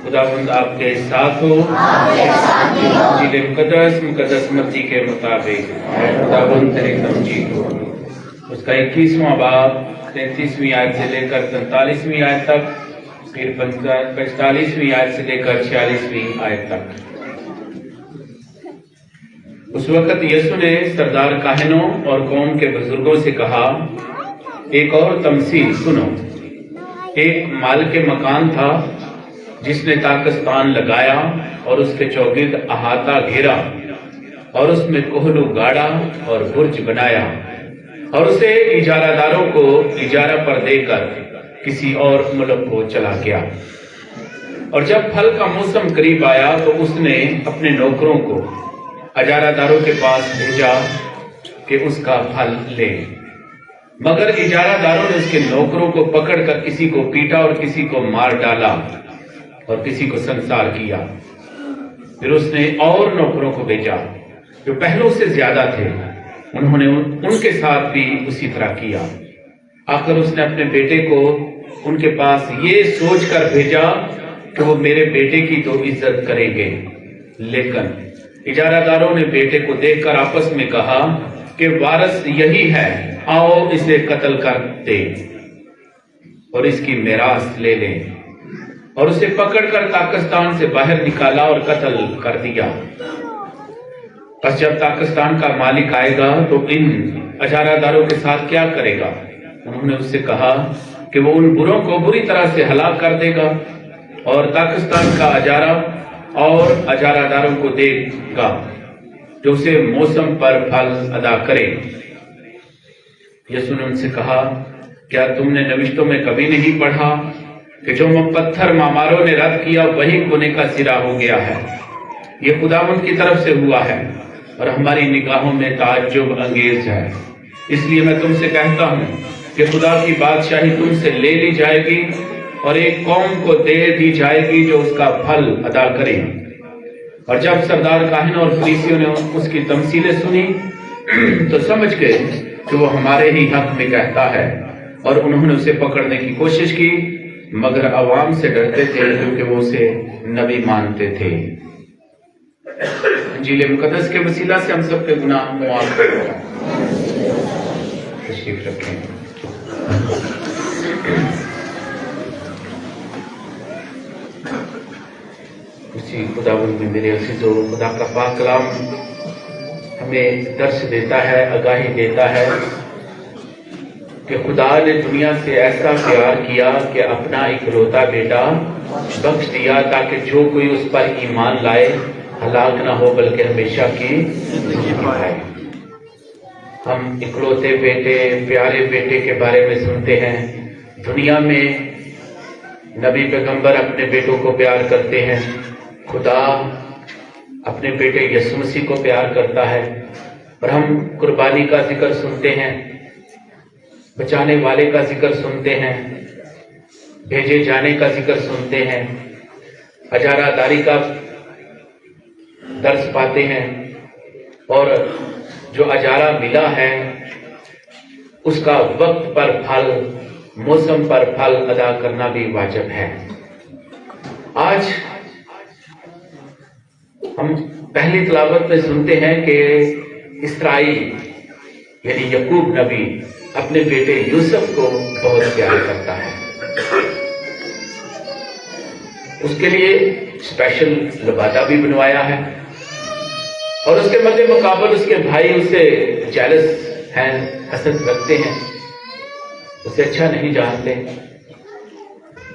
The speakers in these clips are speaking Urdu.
خداوند آپ کے ساتھ ہو۔ انجیل مقدس متی کے مطابق خداوند تیری تمجید ہو۔ اس کا 21واں باب 33ویں آیت سے لے کر 43ویں آیت تک، پھر 45ویں آیت سے لے کر 46ویں آیت تک۔ اس وقت یسوع نے سردار کاہنوں اور قوم کے بزرگوں سے کہا، ایک اور تمثیل سنو۔ ایک مالک مکان تھا جس نے طاقستان لگایا اور اس کے چوگرد احاطہ گھیرا اور اس میں کوہلو گاڑا اور برج بنایا اور اسے اجارہ داروں کو اجارہ پر دے کر کسی اور ملک کو چلا گیا۔ اور جب پھل کا موسم قریب آیا تو اس نے اپنے نوکروں کو اجارہ داروں کے پاس بھیجا کہ اس کا پھل لے، مگر اجارہ داروں نے اس کے نوکروں کو پکڑ کر کسی کو پیٹا اور کسی کو مار ڈالا اور کسی کو سنسار کیا۔ پھر اس نے اور نوکروں کو بھیجا جو پہلوں سے زیادہ تھے، انہوں نے ان کے ساتھ بھی اسی طرح کیا۔ آخر اس نے اپنے بیٹے کو ان کے پاس یہ سوچ کر بھیجا کہ وہ میرے بیٹے کی تو عزت کریں گے، لیکن اجارہ داروں نے بیٹے کو دیکھ کر آپس میں کہا کہ وارث یہی ہے، آؤ اسے قتل کر دے اور اس کی میراث لے لیں، اور اسے پکڑ کر طاقستان سے باہر نکالا اور قتل کر دیا۔ پس جب طاقستان کا مالک آئے گا تو ان اجارہ داروں کے ساتھ کیا کرے گا؟ انہوں نے اس سے کہا کہ وہ ان بروں کو بری طرح سے ہلاک کر دے گا اور طاقستان کا اجارہ اور اجارہ داروں کو دے گا جو اسے موسم پر پھل ادا کرے۔ یسوع نے ان سے کہا، کیا تم نے نوشتوں میں کبھی نہیں پڑھا کہ جو پتھر معماروں نے رد کیا وہی کونے کا سرا ہو گیا ہے؟ یہ خداوند کی طرف سے ہوا ہے اور ہماری نگاہوں میں تعجب انگیز ہے۔ اس لیے میں تم سے کہتا ہوں کہ خدا کی بادشاہی تم سے لے لی جائے گی اور ایک قوم کو دے دی جائے گی جو اس کا پھل ادا کرے۔ اور جب سردار کاہنوں اور فریسیوں نے اس کی تمثیلیں سنی تو سمجھ گئے کہ وہ ہمارے ہی حق میں کہتا ہے، اور انہوں نے اسے پکڑنے کی کوشش کی، مگر عوام سے ڈرتے تھے کیونکہ وہ اسے نبی مانتے تھے۔ انجیل مقدس کے وسیلہ سے ہم سب کے گناہ معاف ہو جائیں۔ تشریف رکھیں۔ اسی خداوند میں میرے عزیزو، خدا کا پاک کلام ہمیں درس دیتا ہے، آگاہی دیتا ہے کہ خدا نے دنیا سے ایسا پیار کیا کہ اپنا اکلوتا بیٹا بخش دیا تاکہ جو کوئی اس پر ایمان لائے ہلاک نہ ہو بلکہ ہمیشہ کی زندگی پائے۔ ہم اکلوتے بیٹے، پیارے بیٹے کے بارے میں سنتے ہیں۔ دنیا میں نبی پیغمبر اپنے بیٹوں کو پیار کرتے ہیں، خدا اپنے بیٹے یسوع مسیح کو پیار کرتا ہے، اور ہم قربانی کا ذکر سنتے ہیں، بچانے والے کا ذکر سنتے ہیں، بھیجے جانے کا ذکر سنتے ہیں، اجارہ داری کا درس پاتے ہیں، اور جو اجارہ ملا ہے اس کا وقت پر پھل، موسم پر پھل ادا کرنا بھی واجب ہے۔ آج ہم پہلی تلاوت میں سنتے ہیں کہ اسرائیل یعنی یعقوب نبی اپنے بیٹے یوسف کو بہت پیار کرتا ہے۔ اس کے لیے اسپیشل لبادہ بھی بنوایا ہے، اور اس کے مد مقابل اس کے بھائی اسے جیلس ہیں، حسد رکھتے ہیں، اسے اچھا نہیں جانتے،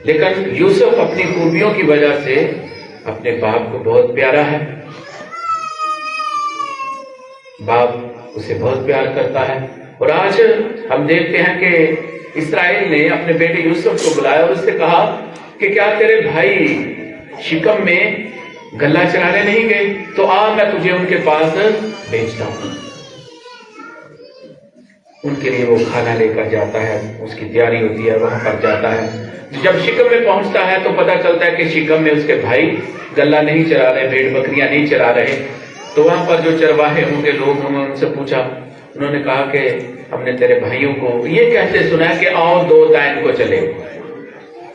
لیکن یوسف اپنی خوبیوں کی وجہ سے اپنے باپ کو بہت پیارا ہے، باپ اسے بہت پیار کرتا ہے۔ اور آج ہم دیکھتے ہیں کہ اسرائیل نے اپنے بیٹے یوسف کو بلایا اور اس سے کہا کہ کیا تیرے بھائی شکم میں گلہ چرانے نہیں گئے؟ تو آ میں تجھے ان کے پاس بھیجتا ہوں۔ ان کے لیے وہ کھانا لے کر جاتا ہے، اس کی تیاری ہوتی ہے، وہاں پر جاتا ہے۔ جب شکم میں پہنچتا ہے تو پتہ چلتا ہے کہ شکم میں اس کے بھائی گلہ نہیں چرا رہے، بھیڑ بکریاں نہیں چرا رہے۔ تو وہاں پر جو چرواہے ہوں گے، لوگ ہوں گے، ان سے پوچھا، انہوں نے کہا کہ ہم نے تیرے بھائیوں کو یہ کہتے سنا ہے کہ آؤ دو دائن کو چلے،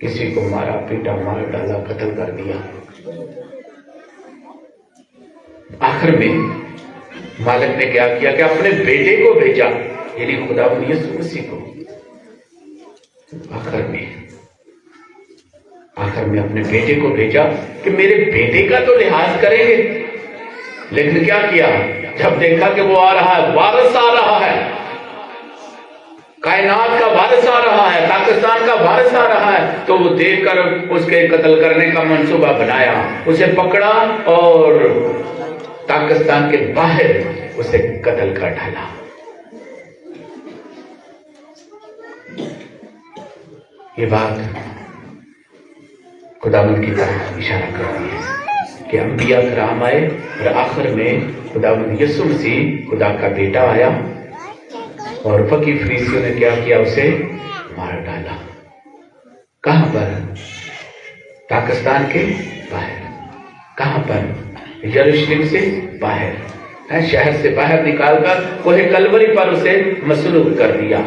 کسی کو مارا پیٹا، مار ڈالا، قتل کر دیا. آخر میں مالک نے کیا کیا کہ اپنے بیٹے کو بھیجا، یعنی خدا یسوع مسیح کو. آخر میں اپنے بیٹے کو بھیجا کہ میرے بیٹے کا تو لحاظ کریں گے. لیکن کیا کیا؟ جب دیکھا کہ وہ آ رہا ہے، وارث آ رہا ہے، کائنات کا وارث آ رہا ہے، پاکستان کا وارث آ رہا ہے، تو وہ دیکھ کر اس کے قتل کرنے کا منصوبہ بنایا. اسے پکڑا اور پاکستان کے باہر اسے قتل کر ڈالا. یہ بات خداوند کی طرف اشارہ کرتی ہے کہ انبیاء کرام آئے اور آخر میں خداوند یسوع مسیح خدا کا بیٹا آیا اور فقی فریسیوں نے کیا کیا؟ اسے مار ڈالا. کہاں پر؟ پاکستان کے باہر. کہاں پر؟ یروشلم سے باہر، شہر سے باہر نکال کر کوہ کلوری پر اسے مصلوب کر دیا.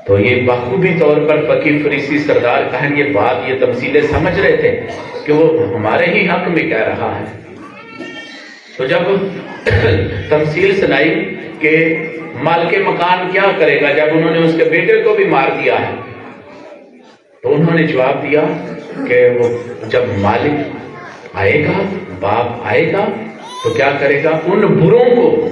تو یہ بخوبی طور پر فقیہ فریسی سردار کاہن یہ بات، یہ تمثیلیں سمجھ رہے تھے کہ وہ ہمارے ہی حق میں کہہ رہا ہے. تو جب تمثیل سنائی کہ مالک مکان کیا کرے گا جب انہوں نے اس کے بیٹے کو بھی مار دیا ہے، تو انہوں نے جواب دیا کہ وہ جب مالک آئے گا، باپ آئے گا، تو کیا کرے گا؟ ان بروں کو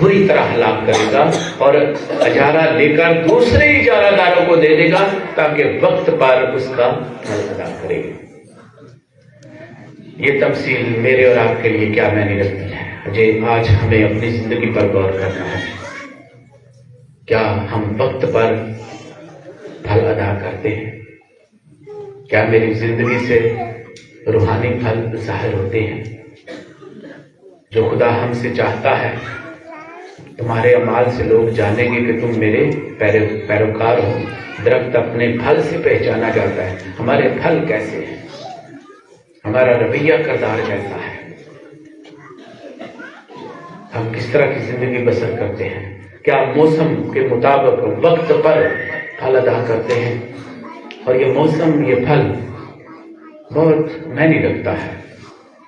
بری طرح ہلاک کرے گا اور اجارہ لے کر دوسرے اجارہ داروں کو دے دے گا تاکہ وقت پر اس کا پھل ادا کرے گا. یہ تمثیل میرے اور آپ کے لیے کیا معنی رکھتی ہے؟ آج ہمیں اپنی زندگی پر غور کرنا ہے. کیا ہم وقت پر پھل ادا کرتے ہیں؟ کیا میری زندگی سے روحانی پھل ظاہر ہوتے ہیں؟ جو خدا ہم سے چاہتا ہے، تمہارے اعمال سے لوگ جانیں گے کہ تم میرے پیروکار ہو. درخت اپنے پھل سے پہچانا جاتا ہے. ہمارے پھل کیسے ہیں؟ ہمارا رویہ کردار کیسا ہے؟ ہم کس طرح کی زندگی بسر کرتے ہیں؟ کیا موسم کے مطابق وقت پر پھل ادا کرتے ہیں؟ اور یہ موسم، یہ پھل بہت معنی رکھتا ہے.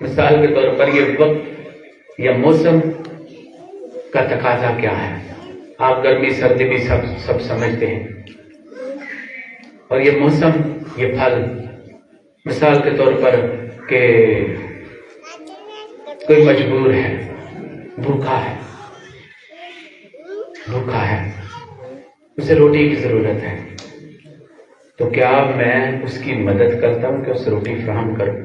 مثال کے طور پر یہ وقت یا موسم کا تقاضا کیا ہے؟ آپ گرمی سردی بھی سب سمجھتے ہیں. اور یہ موسم، یہ پھل، مثال کے طور پر کہ کوئی مجبور ہے، بھوکا ہے، اسے روٹی کی ضرورت ہے، تو کیا میں اس کی مدد کرتا ہوں کہ اسے روٹی فراہم کروں؟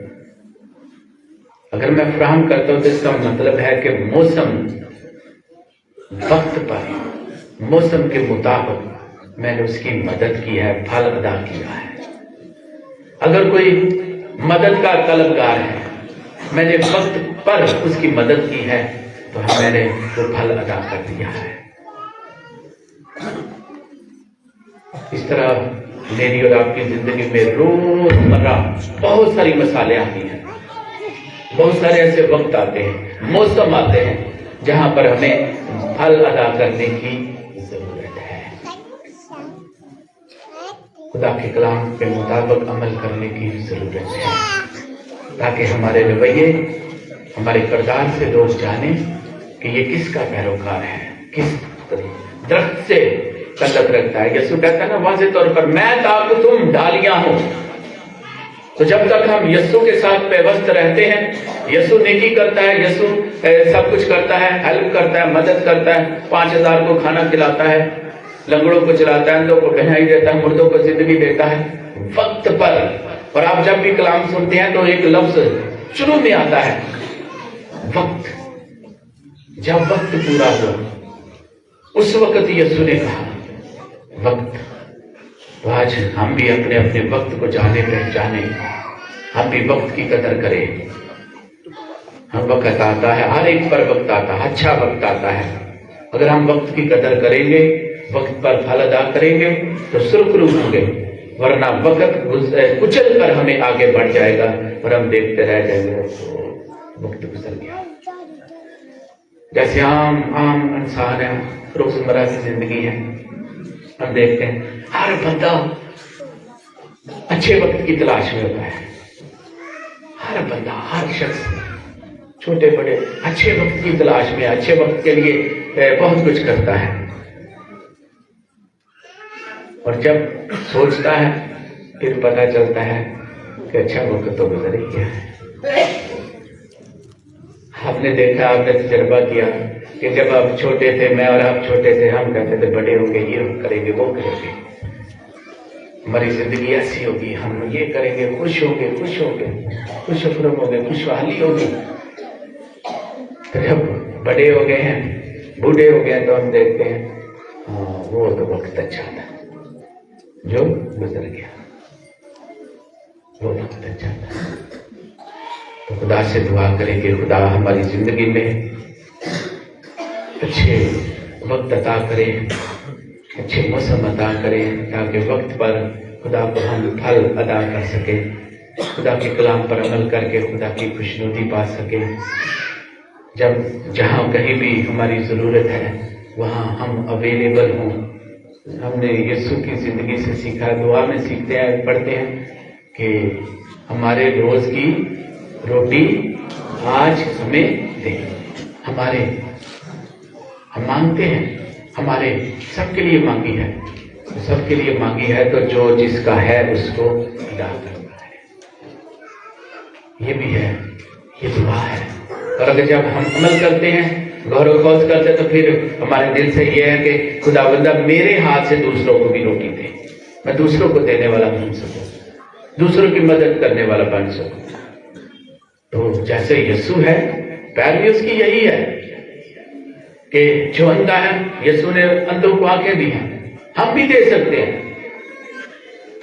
اگر میں فراہم کرتا ہوں تو اس کا مطلب ہے کہ موسم، وقت پر، موسم کے مطابق میں نے اس کی مدد کی ہے، پھل ادا کیا ہے. اگر کوئی مدد کا طلبگار ہے، میں نے وقت پر اس کی مدد کی ہے تو میں نے وہ پھل ادا کر دیا ہے. اس طرح میری اور آپ کی زندگی میں روزمرہ بہت ساری مثالیں آتی ہیں. بہت سارے ایسے وقت آتے ہیں، موسم آتے ہیں جہاں پر ہمیں پھل ادا کرنے کی ضرورت ہے. خدا کے کلام کے مطابق عمل کرنے کی ضرورت ہے تاکہ ہمارے رویے، ہمارے کردار سے لوگ جانیں کہ یہ کس کا پیروکار ہے، کس درخت سے تعلق رکھتا ہے. یسوع کہتا ہے نا واضح طور پر، میں تاکہ تم ڈالیاں ہو. تو جب تک ہم یسوع کے ساتھ پیوست رہتے ہیں، یسوع نیکی کرتا ہے، یسوع سب کچھ کرتا ہے، ہیلپ کرتا ہے، مدد کرتا ہے، 5000 کو کھانا کھلاتا ہے، لنگڑوں کو چلاتا ہے، اندھوں کو پہنائی دیتا ہے، مردوں کو زندگی دیتا ہے وقت پر. اور آپ جب بھی کلام سنتے ہیں تو ایک لفظ شروع میں آتا ہے، وقت. جب وقت پورا ہوا اس وقت یسوع نے کہا وقت. تو آج ہم بھی اپنے اپنے وقت کو جانے پہچانے، ہم بھی وقت کی قدر کریں. ہم وقت آتا ہے، ہر ایک پر وقت آتا ہے، اچھا وقت آتا ہے. اگر ہم وقت کی قدر کریں گے، وقت پر پھل ادا کریں گے تو سرخرو ہوں گے، ورنہ وقت کچل کر ہمیں آگے بڑھ جائے گا اور ہم دیکھتے رہ جائیں گے وقت گزر گیا. جیسے عام انسان ہے، روزمرہ کی زندگی ہے، ہم دیکھتے ہیں ہر بندہ اچھے وقت کی تلاش میں ہوتا ہے، ہر بندہ، ہر شخص چھوٹے بڑے اچھے وقت کی تلاش میں، اچھے وقت کے لیے بہت کچھ کرتا ہے، اور جب سوچتا ہے پھر پتہ چلتا ہے کہ اچھا وقت تو گزر ہی گیا ہے۔ آپ نے دیکھا، آپ نے تجربہ کیا کہ جب آپ چھوٹے تھے، میں اور آپ چھوٹے تھے، ہم کہتے تھے بڑے ہوں گے، یہ کریں گے، وہ کریں گے، ہماری زندگی ایسی ہوگی، ہم یہ کریں گے، خوش ہوں گے، خوش ہوں گے، خوش خرم ہوں گے، خوشحالی ہوگی۔ تو جب بڑے ہو گئے ہیں، بوڑھے ہو گئے تو ہم دیکھتے ہیں ہاں وہ تو وقت اچھا تھا جو گزر گیا، وہ وقت اچھا تھا۔ تو خدا سے دعا کریں کہ خدا ہماری زندگی میں اچھے وقت عطا کرے، اچھے موسم عطا کرے، تاکہ وقت پر خدا کو ہم پھل ادا کر سکیں، خدا کے کلام پر عمل کر کے خدا کی خوشنودی پا سکیں۔ جب جہاں کہیں بھی ہماری ضرورت ہے وہاں ہم اویلیبل ہوں۔ ہم نے یسوع کی زندگی سے سیکھا، دعا میں سیکھتے ہیں، پڑھتے ہیں کہ ہمارے روز کی روٹی آج ہمیں دے۔ ہم مانگتے ہیں، ہمارے سب کے لیے مانگی ہے، سب کے لیے مانگی ہے، تو جو جس کا ہے اس کو ادا کرنا ہے۔ یہ بھی ہے، یہ دعا ہے۔ اور اگر جب ہم عمل کرتے ہیں، غور و خوض کرتے ہیں، تو پھر ہمارے دل سے یہ ہے کہ خدا بندہ میرے ہاتھ سے دوسروں کو بھی روٹی دے، میں دوسروں کو دینے والا بن سکوں، دوسروں کی مدد کرنے والا بن سکوں۔ تو جیسے یسوع ہے، پیروی اس کی یہی ہے کہ جو اندھا ہے، یسوع نے اندھوں کو آنکھیں دی ہیں، ہم بھی دے سکتے ہیں،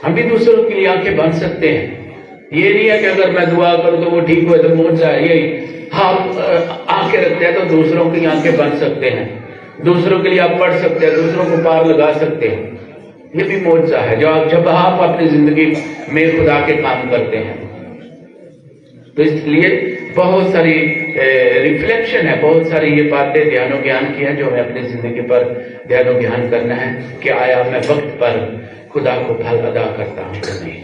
ہم بھی دوسروں کے لیے آنکھیں بن سکتے ہیں۔ یہ نہیں ہے کہ اگر میں دعا کروں تو وہ ٹھیک ہوئے تو پہنچ جائے، یہی ہم آنکھیں رکھتے ہیں تو دوسروں کی آنکھیں بن سکتے ہیں، دوسروں کے لیے آپ پڑھ سکتے ہیں، دوسروں کو پار لگا سکتے ہیں۔ یہ بھی معجزہ ہے جب آپ اپنی زندگی میں خدا کے کام کرتے ہیں۔ تو اس لیے بہت ساری ریفلیکشن ہے، بہت ساری یہ باتیں دھیان و گیان کی ہیں جو ہمیں اپنی زندگی پر دھیان و گیان کرنا ہے کہ آیا میں وقت پر خدا کو پھل ادا کرتا ہوں کہ نہیں۔